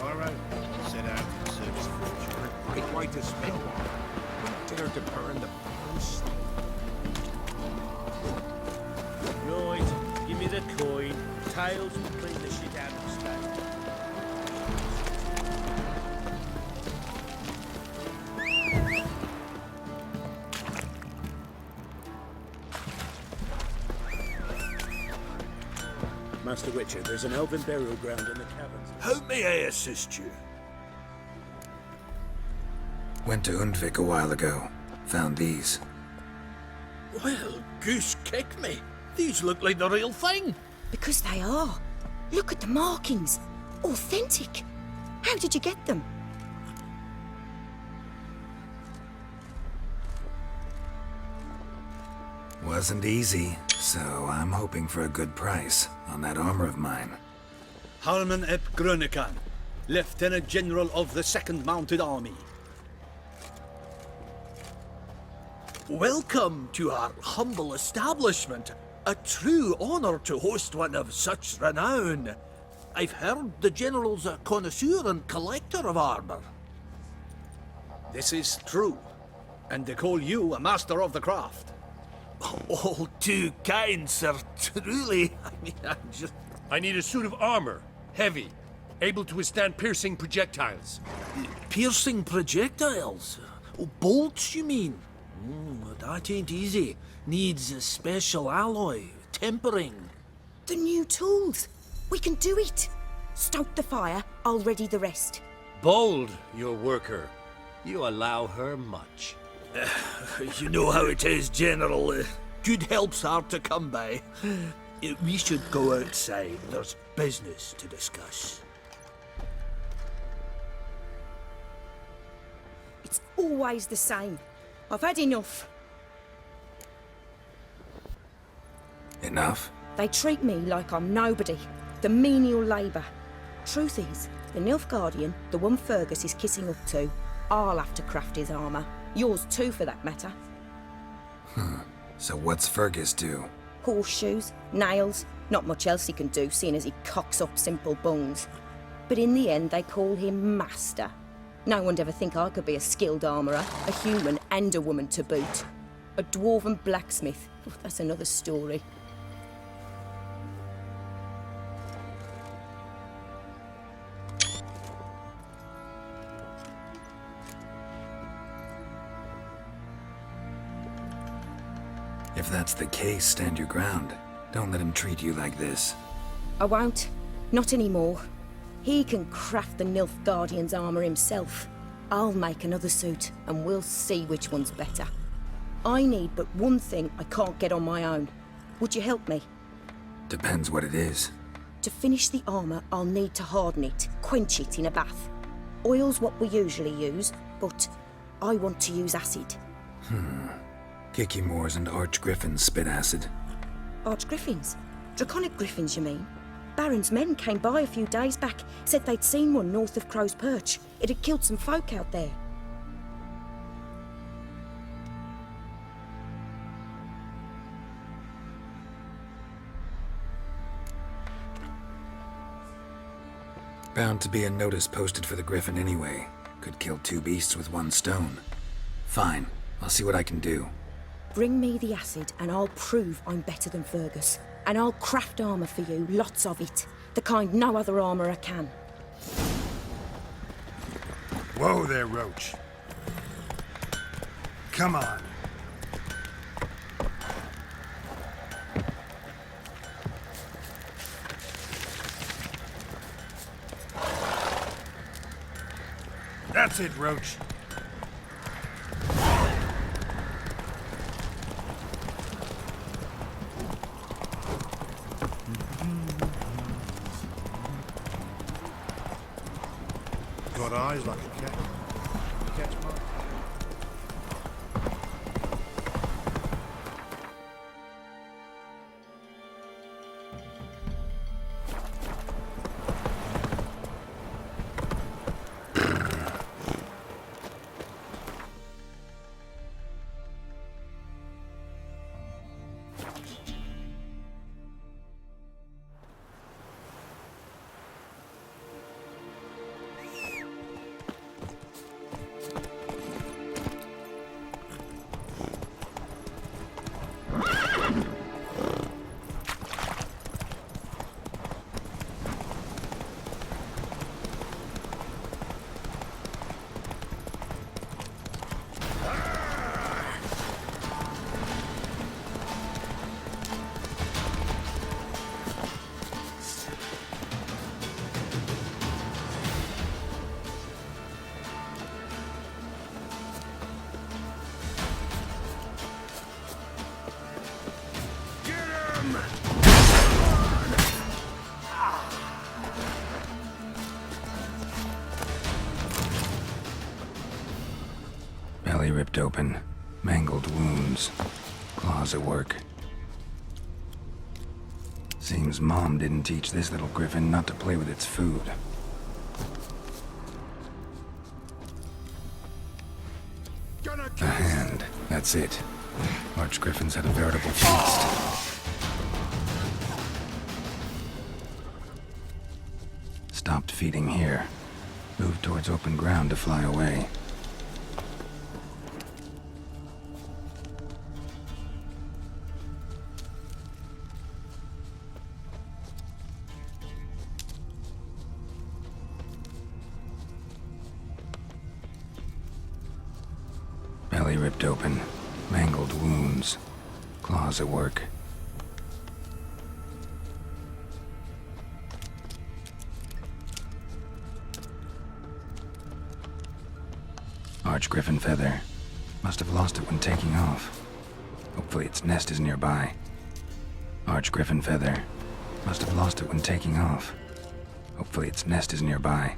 tomorrow, set out in search of fortune. Great way to spend one. Dare to burn the post. Right, give me the coin. Tails will clean the shit out of the stable. Master Witcher, there's an elven burial ground in the caverns. How may I assist you? Went to Undvik a while ago. Found these. Well, goose kick me. These look like the real thing. Because they are. Look at the markings. Authentic. How did you get them? Wasn't easy, so I'm hoping for a good price on that armor of mine. Harman ep Grönekan, Lieutenant General of the 2nd Mounted Army. Welcome to our humble establishment. A true honor to host one of such renown. I've heard the General's a connoisseur and collector of armor. This is true, and they call you a master of the craft. All too kind, sir. Truly. I need a suit of armor. Heavy. Able to withstand piercing projectiles. Piercing projectiles? Oh, bolts, you mean? That ain't easy. Needs a special alloy. Tempering. The new tools. We can do it. Stoke the fire, I'll ready the rest. Bold, your worker. You allow her much. You know how it is, General. Good help's hard to come by. We should go outside. There's business to discuss. It's always the same. I've had enough. Enough? They treat me like I'm nobody. The menial labour. Truth is, the Nilfgaardian, the one Fergus is kissing up to, I'll have to craft his armour. Yours too, for that matter. So what's Fergus do? Horseshoes, nails, not much else he can do, seeing as he cocks up simple bungs. But in the end, they call him Master. No one'd ever think I could be a skilled armourer, a human and a woman to boot. A dwarven blacksmith, that's another story. If that's the case, stand your ground. Don't let him treat you like this. I won't. Not anymore. He can craft the Nilfgaardian's armour himself. I'll make another suit, and we'll see which one's better. I need but one thing I can't get on my own. Would you help me? Depends what it is. To finish the armour, I'll need to harden it, quench it in a bath. Oil's what we usually use, but I want to use acid. Kicky-Moors and Archgriffins spit acid. Archgriffins? Draconic griffins, you mean? Baron's men came by a few days back, said they'd seen one north of Crow's Perch. It had killed some folk out there. Bound to be a notice posted for the Griffin anyway. Could kill two beasts with one stone. Fine, I'll see what I can do. Bring me the acid and I'll prove I'm better than Fergus. And I'll craft armour for you, lots of it. The kind no other armourer can. Whoa there, Roach. Come on. That's it, Roach. Got eyes like a cat. Catch my... Belly ripped open. Mangled wounds. Claws at work. Seems Mom didn't teach this little griffin not to play with its food. A hand. That's it. Archgriffins had a veritable feast. Stopped feeding here. Moved towards open ground to fly away. Belly ripped open. Mangled wounds. Claws at work. Archgriffin feather. Must have lost it when taking off. Hopefully its nest is nearby. Archgriffin feather. Must have lost it when taking off. Hopefully its nest is nearby.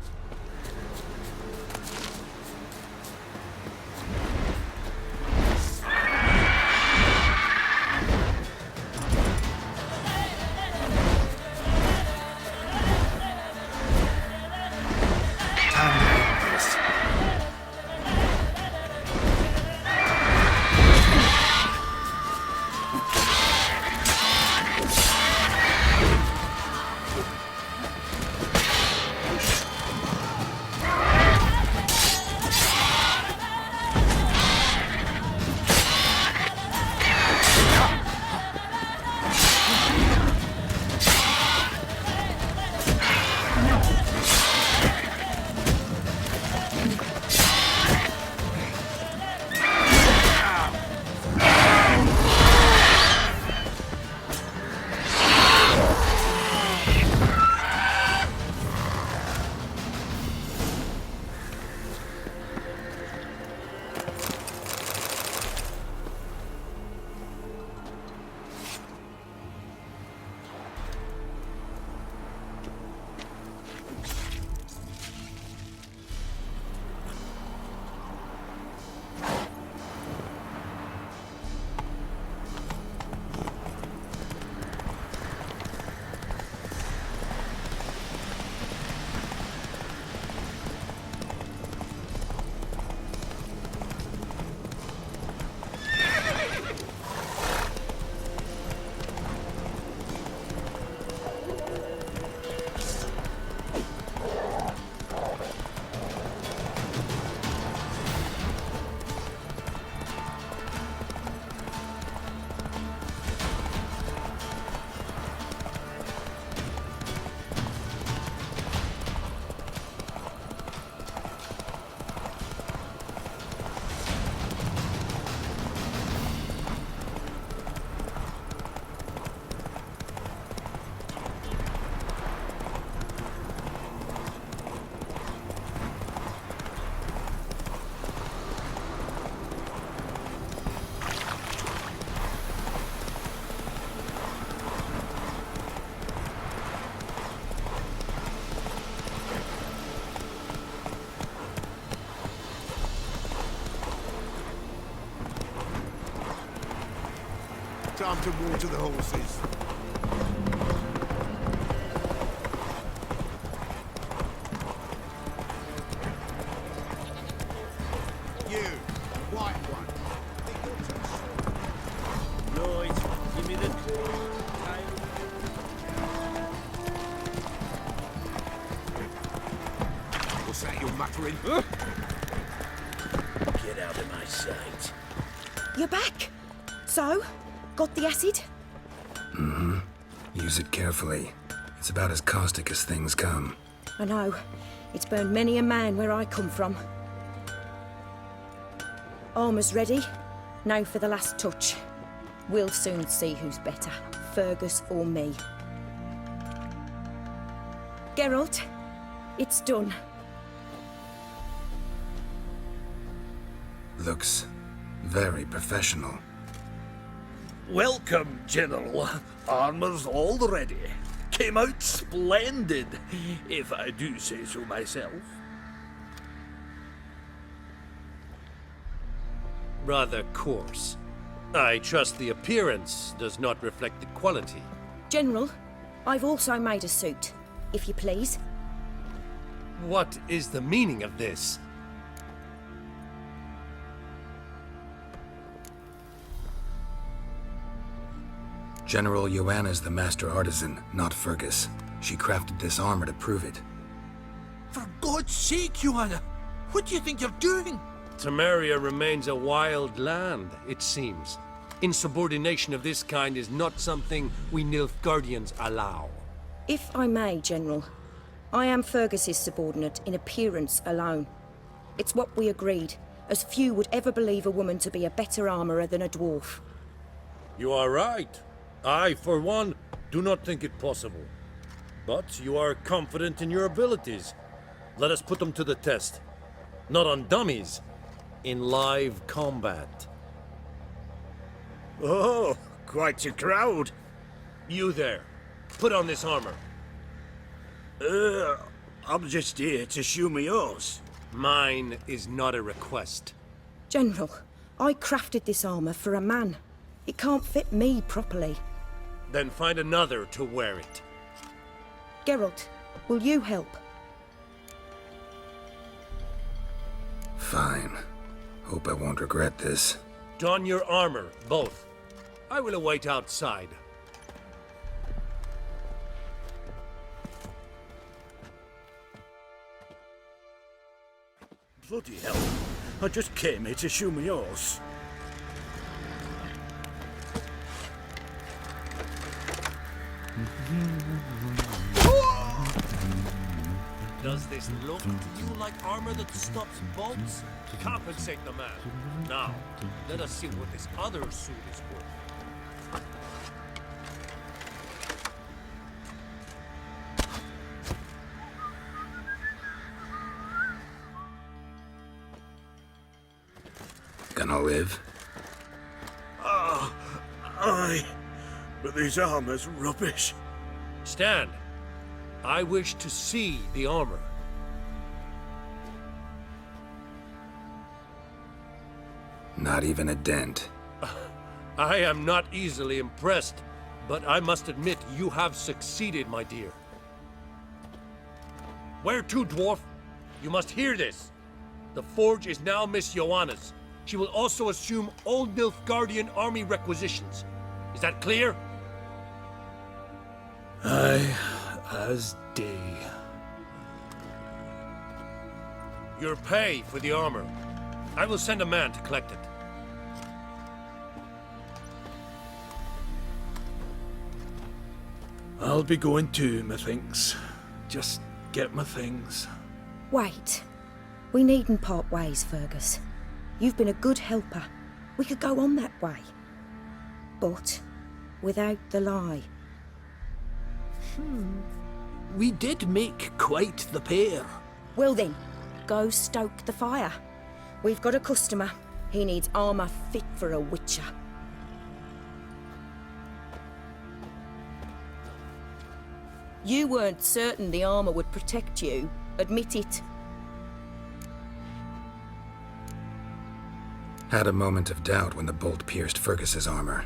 Time to water the horses. You, white one. Lloyd, give me the What's that you're muttering? Get out of my sight. You're back. So, got the acid? Use it carefully. It's about as caustic as things come. I know. It's burned many a man where I come from. Armour's ready. Now for the last touch. We'll soon see who's better, Fergus or me. Geralt, it's done. Looks very professional. Welcome, General. Armor's all ready. Came out splendid, if I do say so myself. Rather coarse. I trust the appearance does not reflect the quality. General, I've also made a suit, if you please. What is the meaning of this? General Joanna's the master artisan, not Fergus. She crafted this armor to prove it. For God's sake, Joanna, what do you think you're doing? Temeria remains a wild land, it seems. Insubordination of this kind is not something we Nilfgaardians allow. If I may, General, I am Fergus's subordinate in appearance alone. It's what we agreed, as few would ever believe a woman to be a better armourer than a dwarf. You are right. I, for one, do not think it possible. But you are confident in your abilities. Let us put them to the test. Not on dummies, in live combat. Oh, quite a crowd. You there, put on this armor. I'm just here to show me yours. Mine is not a request. General, I crafted this armour for a man. It can't fit me properly. Then find another to wear it. Geralt, will you help? Fine. Hope I won't regret this. Don your armor, both. I will await outside. Bloody hell. I just came here to show me yours. Does this look to you like armor that stops bolts? Compensate the man. Now, let us see what this other suit is worth. Gonna live? Aye, but this armor's rubbish. Stand. I wish to see the armor. Not even a dent. I am not easily impressed, but I must admit you have succeeded, my dear. Where to, dwarf? You must hear this. The forge is now Miss Joanna's. She will also assume all Nilfgaardian army requisitions. Is that clear? Aye, as day. Your pay for the armor. I will send a man to collect it. I'll be going too, methinks. Just get my things. Wait. We needn't part ways, Fergus. You've been a good helper. We could go on that way. But without the lie. We did make quite the pair. Well then, go stoke the fire. We've got a customer. He needs armour fit for a witcher. You weren't certain the armour would protect you. Admit it. Had a moment of doubt when the bolt pierced Fergus's armor.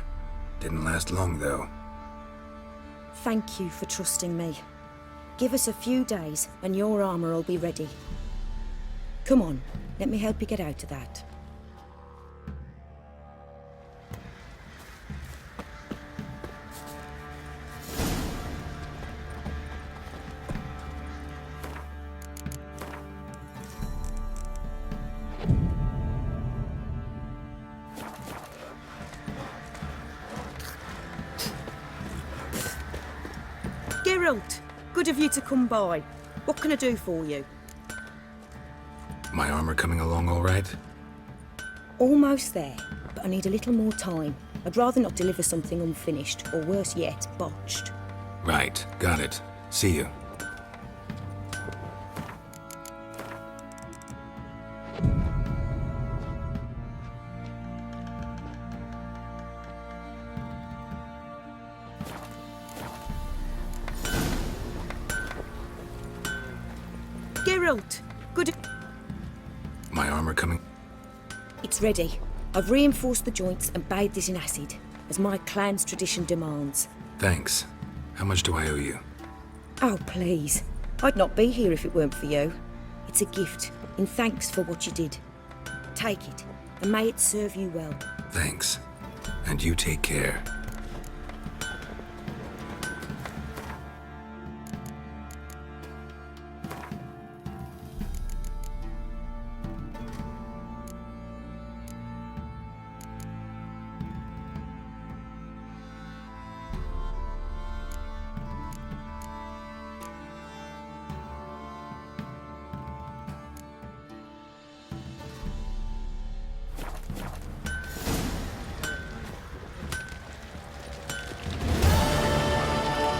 Didn't last long, though. Thank you for trusting me. Give us a few days and your armour will be ready. Come on, let me help you get out of that. Geralt, good of you to come by. What can I do for you? My armor coming along all right? Almost there, but I need a little more time. I'd rather not deliver something unfinished, or worse yet, botched. Right, got it. See you. Geralt. Good. My armor coming? It's ready. I've reinforced the joints and bathed it in acid, as my clan's tradition demands. Thanks. How much do I owe you? Oh, please. I'd not be here if it weren't for you. It's a gift, in thanks for what you did. Take it, and may it serve you well. Thanks. And you take care.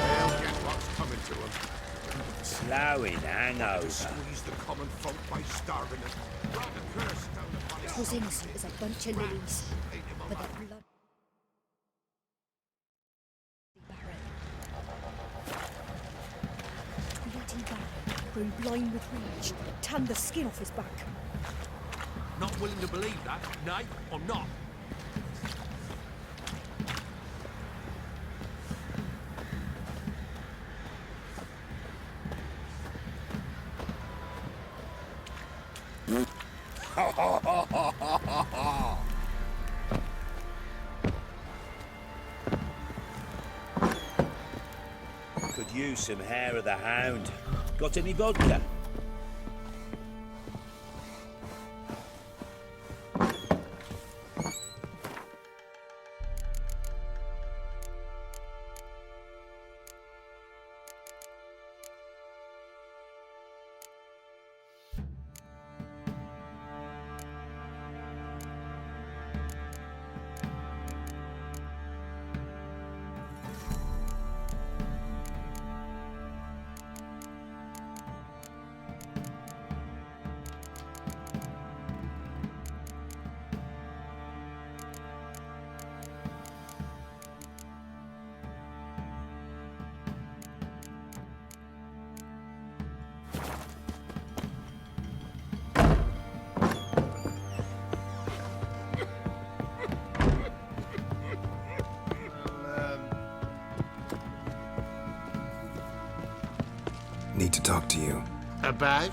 They'll get what's coming to them. Slowing hangover. Squeeze the common folk by starving them. Drop the curse down upon us. Was innocent as a bunch of lilies, but their blood... Tweety Baron, grown blind with rage, tanned the skin off his back. Not willing to believe that, nay, or not. Could use some hair of the hound. Got any vodka? Need to talk to you. About?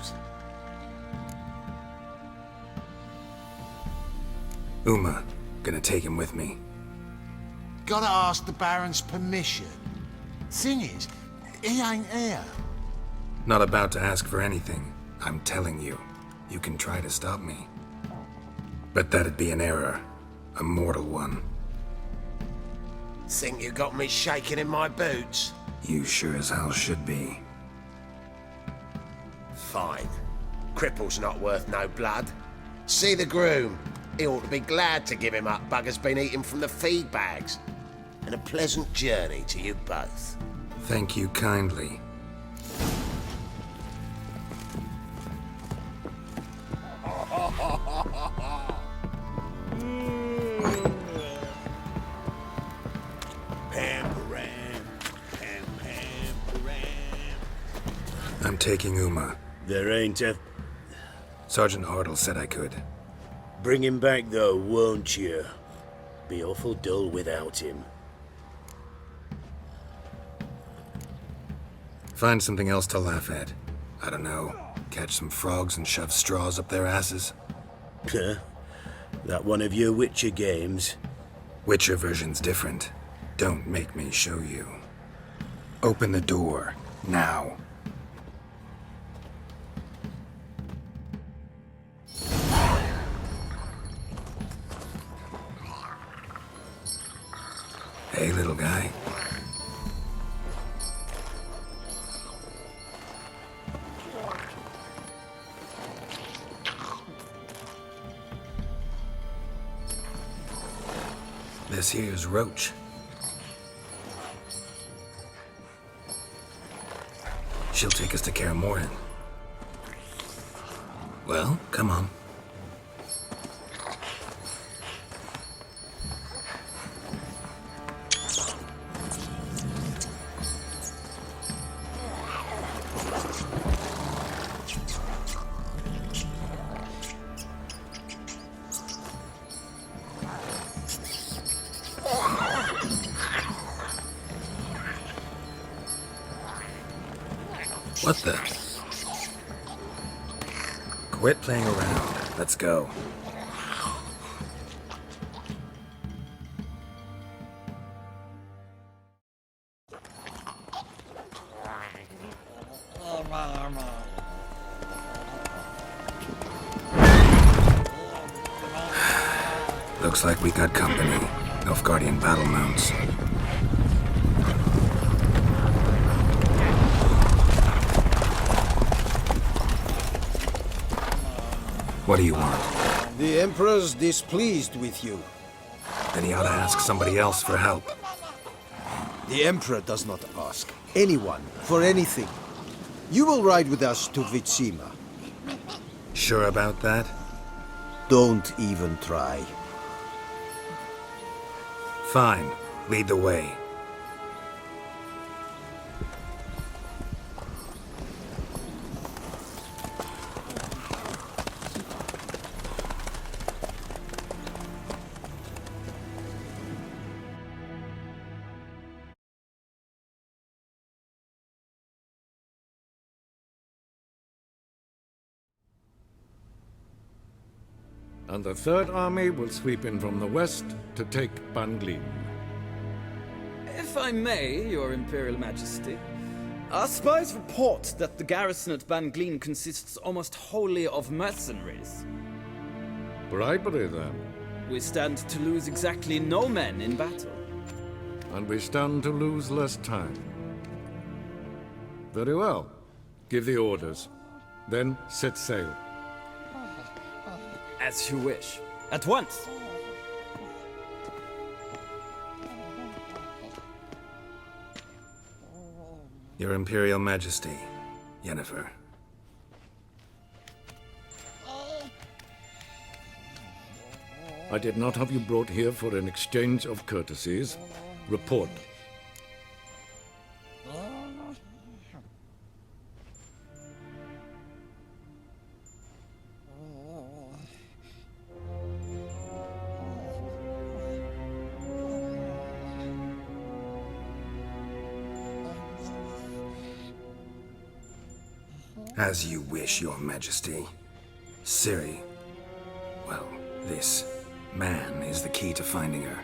Uma. Gonna take him with me. Gotta ask the Baron's permission. Thing is, he ain't here. Not about to ask for anything. I'm telling you. You can try to stop me. But that'd be an error. A mortal one. Think you got me shaking in my boots? You sure as hell should be. Fine. Cripple's not worth no blood. See the groom. He ought to be glad to give him up. Bugger's been eating from the feed bags. And a pleasant journey to you both. Thank you kindly. I'm taking Uma. There ain't a... Sergeant Hartle said I could. Bring him back though, won't you? Be awful dull without him. Find something else to laugh at. I don't know. Catch some frogs and shove straws up their asses. Huh? That one of your Witcher games? Witcher version's different. Don't make me show you. Open the door. Now. Hey, little guy. This here's Roach. She'll take us to Kaer Morhen. Well, come on. What the? Quit playing around. Let's go. Looks like we got company. Nilfgaardian battle mounts. What do you want? The Emperor's displeased with you. Then he ought to ask somebody else for help. The Emperor does not ask anyone for anything. You will ride with us to Vitsima. Sure about that? Don't even try. Fine. Lead the way. And the Third Army will sweep in from the west to take Banglin. If I may, Your Imperial Majesty, our spies report that the garrison at Banglin consists almost wholly of mercenaries. Bribery, then. We stand to lose exactly no men in battle. And we stand to lose less time. Very well. Give the orders. Then set sail. As you wish. At once! Your Imperial Majesty, Yennefer. I did not have you brought here for an exchange of courtesies. Report. As you wish, Your Majesty. Ciri. Well, this man is the key to finding her.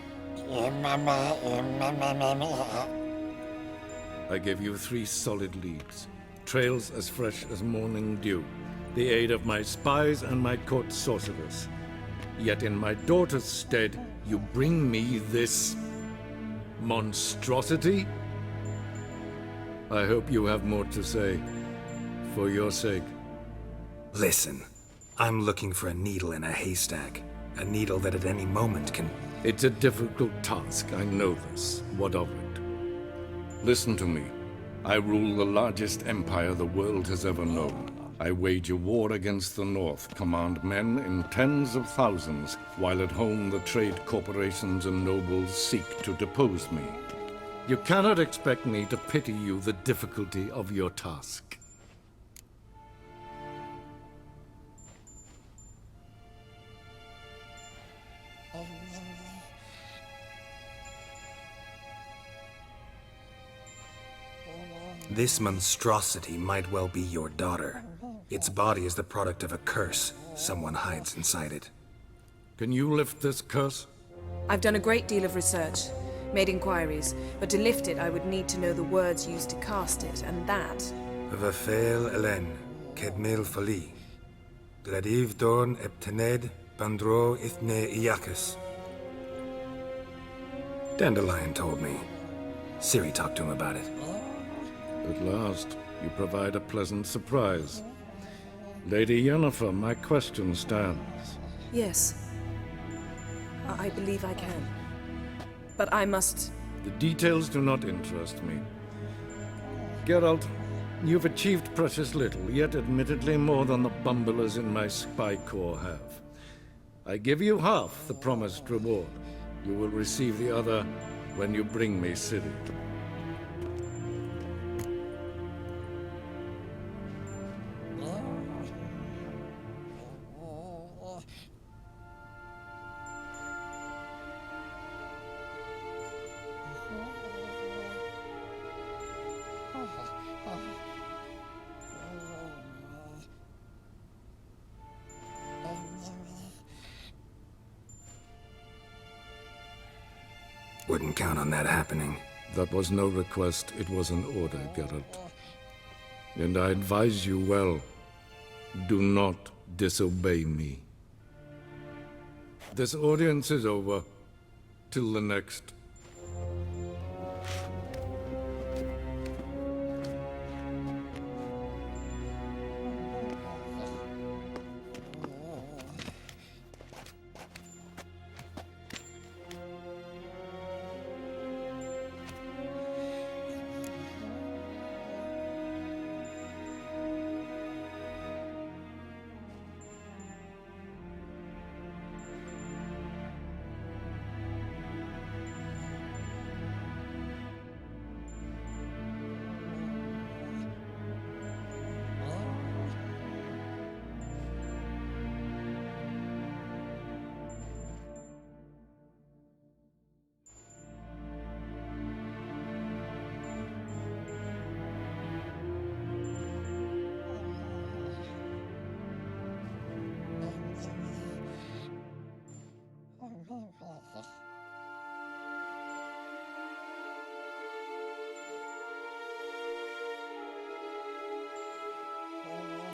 I gave you 3 solid leads. Trails as fresh as morning dew. The aid of my spies and my court sorcerers. Yet in my daughter's stead, you bring me this monstrosity? I hope you have more to say. For your sake. Listen, I'm looking for a needle in a haystack. A needle that at any moment can... It's a difficult task, I know this. What of it? Listen to me. I rule the largest empire the world has ever known. I wage a war against the North, command men in tens of thousands, while at home the trade corporations and nobles seek to depose me. You cannot expect me to pity you the difficulty of your task. This monstrosity might well be your daughter. Its body is the product of a curse. Someone hides inside it. Can you lift this curse? I've done a great deal of research, made inquiries, but to lift it I would need to know the words used to cast it, and that... Vafel Elen, Kedmil Fali. Gladiv Dorn Eptened, Bandro Ithne Iacus. Dandelion told me. Ciri talked to him about it. At last, you provide a pleasant surprise. Lady Yennefer, my question stands. Yes. I believe I can. But I must... The details do not interest me. Geralt, you've achieved precious little, yet admittedly more than the bumblers in my spy corps have. I give you half the promised reward. You will receive the other when you bring me Ciri. Wouldn't count on that happening. That was no request, it was an order, Geralt. And I advise you well, do not disobey me. This audience is over. Till the next.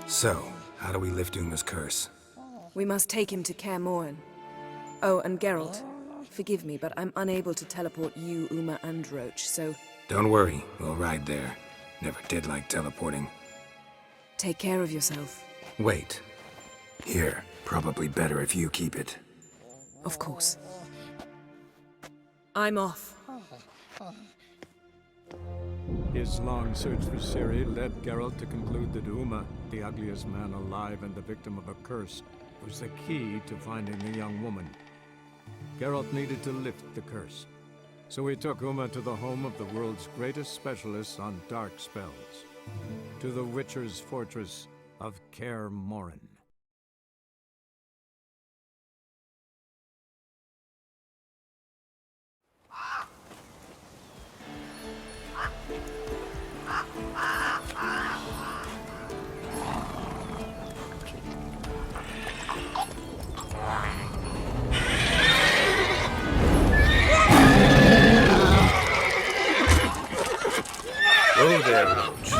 So, how do we lift Uma's curse? We must take him to Kaer Morhen. Oh, and Geralt, forgive me, but I'm unable to teleport you, Uma, and Roach, so Don't worry, we'll ride there. Never did like teleporting. take care of yourself. Wait. Here, probably better if you keep it. Of course. I'm off. His long search for Ciri led Geralt to conclude that Uma, the ugliest man alive and the victim of a curse, was the key to finding the young woman. Geralt needed to lift the curse, so he took Uma to the home of the world's greatest specialists on dark spells, to the Witcher's fortress of Kaer Morhen. Go there, Roach.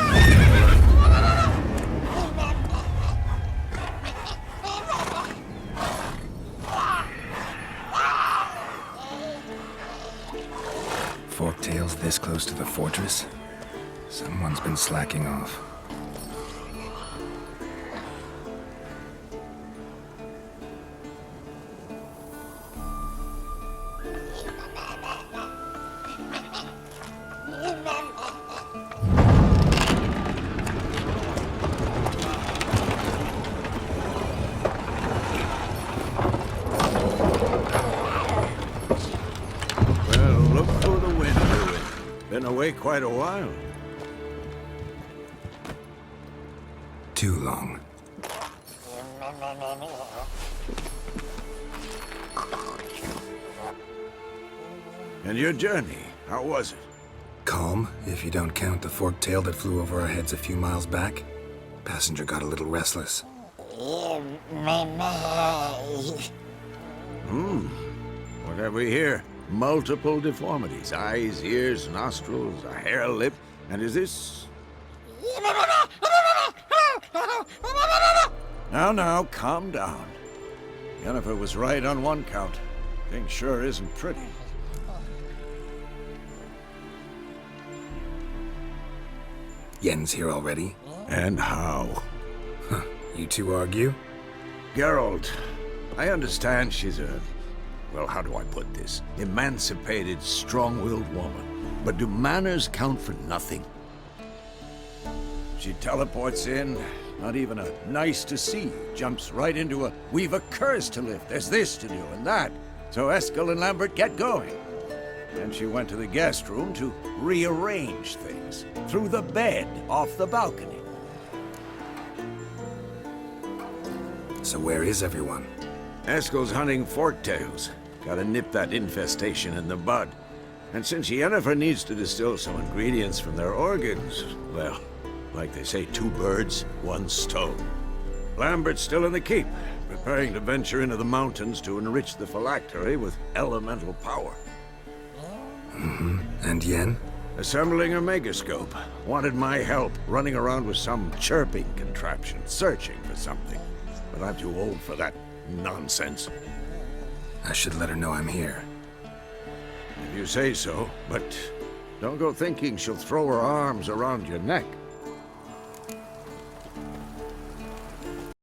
Forktail's this close to the fortress? Someone's been slacking off. Well, look for the wind, Druid. Been away quite a while. Too long. And your journey, how was it? Calm, if you don't count the forktail that flew over our heads a few miles back. Passenger got a little restless. What have we here? Multiple deformities. Eyes, ears, nostrils, a hair lip. And is this... Now, calm down. Yennefer was right on one count. Thing sure isn't pretty. Yen's here already? And how? Huh. You two argue? Geralt, I understand she's a... Well, how do I put this? Emancipated, strong-willed woman. But do manners count for nothing? She teleports in, not even a nice to see, jumps right into a we've a curse to lift, there's this to do and that. So Eskel and Lambert get going. Then she went to the guest room to rearrange things. Through the bed, off the balcony. So where is everyone? Eskel's hunting forktails. Gotta nip that infestation in the bud. And since Yennefer needs to distill some ingredients from their organs, well, like they say, 2 birds, 1 stone. Lambert's still in the keep, preparing to venture into the mountains to enrich the phylactery with elemental power. And Yen? Assembling a megascope. Wanted my help running around with some chirping contraption, searching for something. But I'm too old for that nonsense. I should let her know I'm here. If you say so, but don't go thinking she'll throw her arms around your neck.